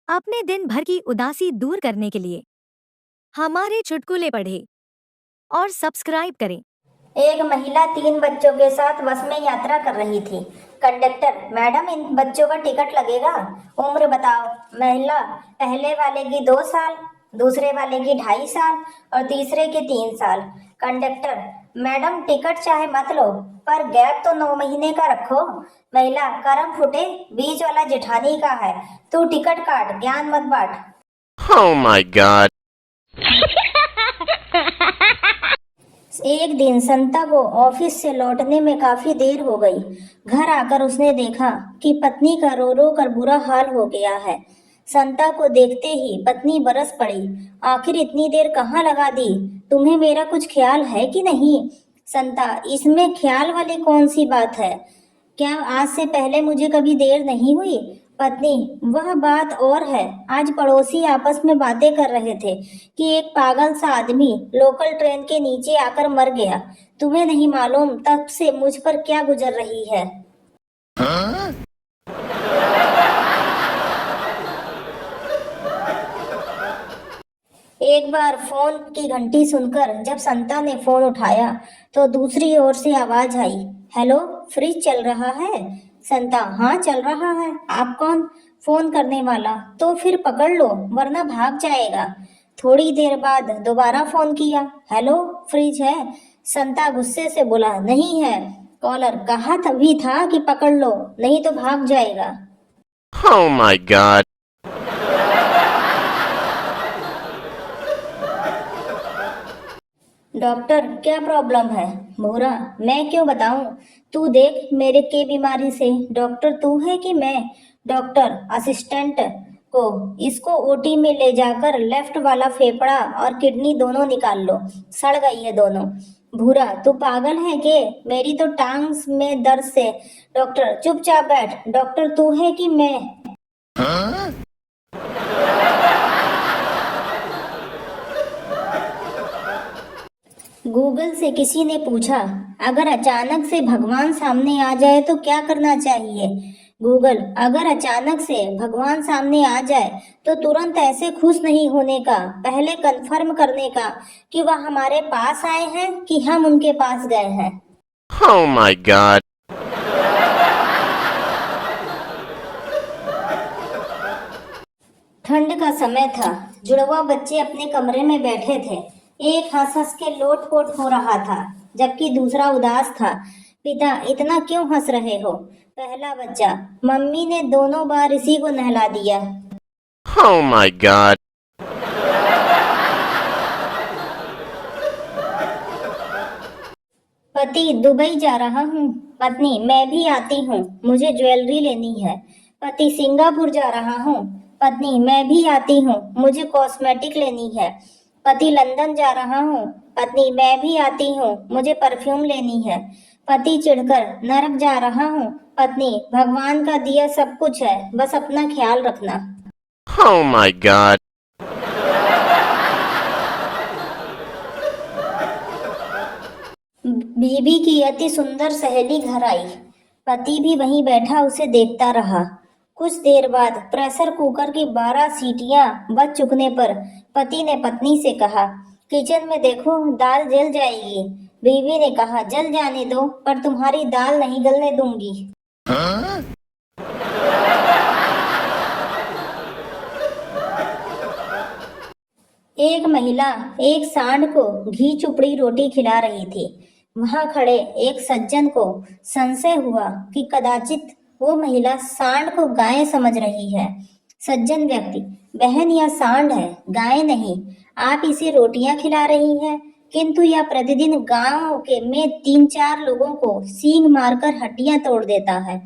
अपने दिन भर की उदासी दूर करने के लिए हमारे चुटकुले पढ़ें और सब्सक्राइब करें। एक महिला 3 बच्चों के साथ बस में यात्रा कर रही थी। कंडक्टर, मैडम इन बच्चों का टिकट लगेगा? उम्र बताओ। महिला, पहले वाले की 2 साल, दूसरे वाले की 2.5 साल और तीसरे की 3 साल। कंडक्टर, मैडम टिकट चाहे मत लो, पर गैप तो 9 महीने का रखो। महिला, करम फुटे, बीच वाला जेठानी का है, तू टिकट काट, ज्ञान मत बांट। Oh my god. एक दिन संता को ऑफिस से लौटने में काफी देर हो गई। घर आकर उसने देखा कि पत्नी का रो रो कर बुरा हाल हो गया है। संता को देखते ही पत्नी बरस पड़ी। आखिर इतनी देर कहाँ लगा दी? तुम्हें मेरा कुछ ख्याल है कि नहीं? संता, इसमें ख्याल वाली कौन सी बात है? क्या आज से पहले मुझे कभी देर नहीं हुई? पत्नी, वह बात और है। आज पड़ोसी आपस में बातें कर रहे थे कि एक पागल सा आदमी लोकल ट्रेन के नीचे आकर मर गया। तुम्हें नहीं मालूम तब से मुझ पर क्या गुजर रही है। एक बार फोन की घंटी सुनकर जब संता ने फोन उठाया तो दूसरी ओर से आवाज आई, हेलो, फ्रिज चल रहा है? संता, हाँ चल रहा है। आप कौन? फोन करने वाला। तो फिर पकड़ लो वरना भाग जाएगा। थोड़ी देर बाद दोबारा फोन किया, हेलो, फ्रिज है? संता गुस्से से बोला, नहीं है। कॉलर, कहा तभी था कि पकड़ लो, नहीं तो भाग जाएगा। Oh my god. डॉक्टर, क्या प्रॉब्लम है? भूरा, मैं क्यों बताऊं? तू देख मेरे के बीमारी से। डॉक्टर, तू है कि मैं? डॉक्टर, असिस्टेंट को इसको ओटी में ले जाकर लेफ्ट वाला फेफड़ा और किडनी दोनों निकाल लो, सड़ गई है दोनों। भूरा, तू पागल है के? मेरी तो टांग में दर्द से। डॉक्टर, चुपचाप बैठ। डॉक्टर, तू है कि मैं? गूगल से किसी ने पूछा, अगर अचानक से भगवान सामने आ जाए तो क्या करना चाहिए? गूगल, अगर अचानक से भगवान सामने आ जाए तो तुरंत ऐसे खुश नहीं होने का, पहले कंफर्म करने का कि वह हमारे पास आए हैं कि हम उनके पास गए हैं। Oh my god. ठंड का समय था। जुड़वा बच्चे अपने कमरे में बैठे थे। एक हंस हंस के लोट-पोट हो रहा था, जबकि दूसरा उदास था। पिता, इतना क्यों हंस रहे हो? पहला बच्चा, मम्मी ने दोनों बार इसी को नहला दिया। Oh my god. पति, दुबई जा रहा हूँ। पत्नी, मैं भी आती हूँ, मुझे ज्वेलरी लेनी है। पति, सिंगापुर जा रहा हूँ। पत्नी, मैं भी आती हूँ, मुझे कॉस्मेटिक लेनी है। पति, लंदन जा रहा हूँ। पत्नी, मैं भी आती हूँ, मुझे परफ्यूम लेनी है। पति चिढ़कर, नरक जा रहा हूँ। पत्नी, भगवान का दिया सब कुछ है, बस अपना ख्याल रखना। Oh my god. बीबी की अति सुंदर सहेली घर आई। पति भी वहीं बैठा उसे देखता रहा। कुछ देर बाद प्रेशर कुकर की 12 सीटियां बज चुकने पर पति ने पत्नी से कहा, किचन में देखो, दाल जल जाएगी। बीवी ने कहा, जल जाने दो, पर तुम्हारी दाल नहीं गलने दूंगी। एक महिला एक सांड को घी चुपड़ी रोटी खिला रही थी। वहां खड़े एक सज्जन को संशय हुआ कि कदाचित वो महिला सांड को गाय समझ रही है। सज्जन व्यक्ति, बहन, यह सांड है, गाय नहीं। आप इसे रोटियां खिला रही हैं, किंतु यह प्रतिदिन गांव के में 3-4 लोगों को सींग मारकर हड्डियां तोड़ देता है।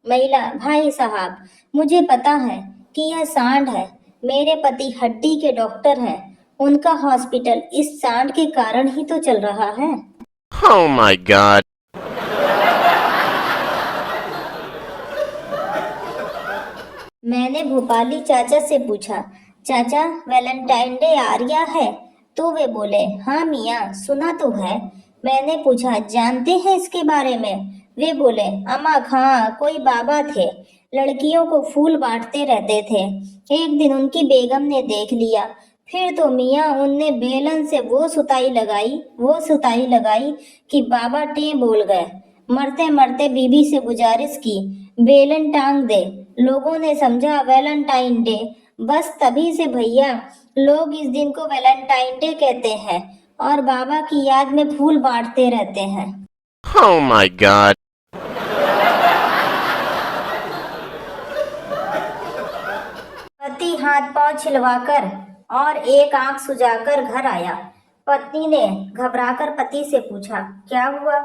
महिला, भाई साहब, मुझे पता है कि यह सांड है। मेरे पति हड्डी के डॉक्टर हैं। उनका हॉस्पिटल इस सांड के कारण ही तो चल रहा है। Oh my god. मैंने भोपाली चाचा से पूछा, चाचा, वैलेंटाइन डे आ रहा है? तो वे बोले, हाँ मियाँ, सुना तो है। मैंने पूछा, जानते हैं इसके बारे में? वे बोले, अमा हाँ, कोई बाबा थे, लड़कियों को फूल बांटते रहते थे। एक दिन उनकी बेगम ने देख लिया। फिर तो मियाँ उनने बेलन से वो सुताई लगाई कि बाबा टें बोल गए। मरते मरते बीबी से गुजारिश की, बेलन टांग दे। लोगों ने समझा वैलेंटाइन डे। बस तभी से भैया लोग इस दिन को वैलेंटाइन डे कहते हैं और बाबा की याद में फूल बांटते रहते हैं। Oh my god. पति हाथ पांव छिलवाकर और एक आंख सुजाकर घर आया। पत्नी ने घबराकर पति से पूछा, क्या हुआ?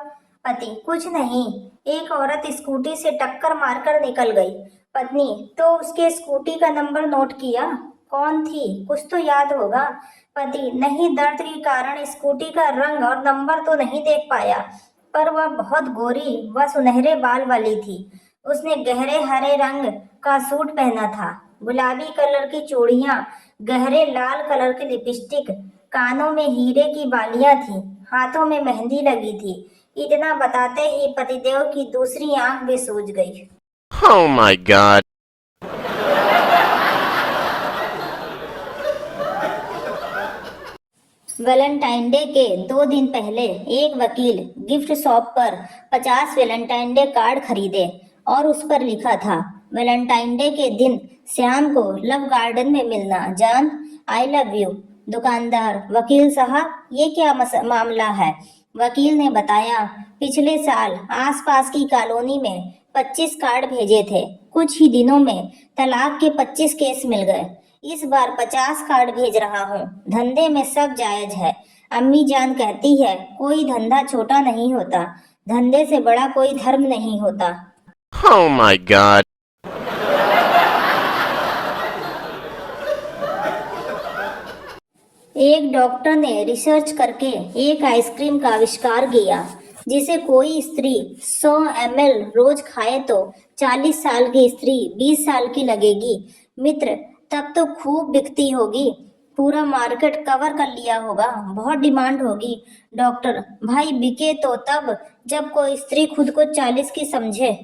पति, कुछ नहीं, एक औरत स्कूटी से टक्कर मारकर निकल गई। पत्नी, तो उसके स्कूटी का नंबर नोट किया? कौन थी, कुछ तो याद होगा। पति, नहीं, दर्द के कारण स्कूटी का रंग और नंबर तो नहीं देख पाया, पर वह बहुत गोरी व सुनहरे बाल वाली थी। उसने गहरे हरे रंग का सूट पहना था, गुलाबी कलर की चूड़ियां, गहरे लाल कलर की लिपस्टिक, कानों में हीरे की बालियां थी, हाथों में मेहंदी लगी थी। इतना बताते ही पतिदेव की दूसरी आंख भी सूज गई। Oh my god. Valentine day के 2 दिन पहले एक वकील गिफ्ट शॉप पर 50 वैलेंटाइन डे कार्ड खरीदे और उस पर लिखा था, वैलेंटाइन डे के दिन श्याम को लव गार्डन में मिलना, जान, आई लव यू। दुकानदार, वकील साहब, ये क्या मामला है? वकील ने बताया, पिछले साल आसपास की कॉलोनी में 25 कार्ड भेजे थे, कुछ ही दिनों में तलाक के 25 केस मिल गए। इस बार 50 कार्ड भेज रहा हूँ। धंधे में सब जायज है। अम्मी जान कहती है, कोई धंधा छोटा नहीं होता, धंधे से बड़ा कोई धर्म नहीं होता। Oh my god. एक डॉक्टर ने रिसर्च करके एक आइसक्रीम का आविष्कार किया, जिसे कोई स्त्री 100 ml रोज खाए तो 40 साल की स्त्री 20 साल की लगेगी। मित्र, तब तो खूब बिकती होगी, पूरा मार्केट कवर कर लिया होगा, बहुत डिमांड होगी। डॉक्टर, भाई बिके तो तब जब कोई स्त्री खुद को 40 की समझे।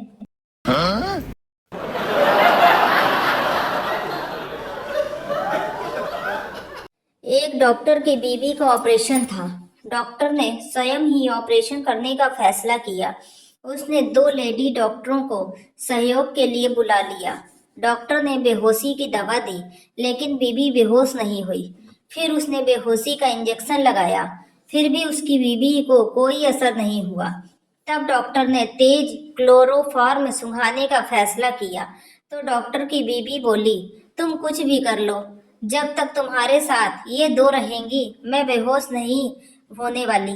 एक डॉक्टर की बीवी का ऑपरेशन था। डॉक्टर ने स्वयं ही ऑपरेशन करने का फैसला किया। उसने 2 लेडी डॉक्टरों को सहयोग के लिए बुला लिया। डॉक्टर ने बेहोशी की दवा दी, लेकिन बीवी बेहोश नहीं हुई। फिर उसने बेहोशी का इंजेक्शन लगाया, फिर भी उसकी बीवी को कोई असर नहीं हुआ। तब डॉक्टर ने तेज क्लोरोफॉर्म सुंघाने का फैसला किया, तो डॉक्टर की बीवी बोली, तुम कुछ भी कर लो, जब तक तुम्हारे साथ ये 2 रहेंगी मैं बेहोश नहीं होने वाली।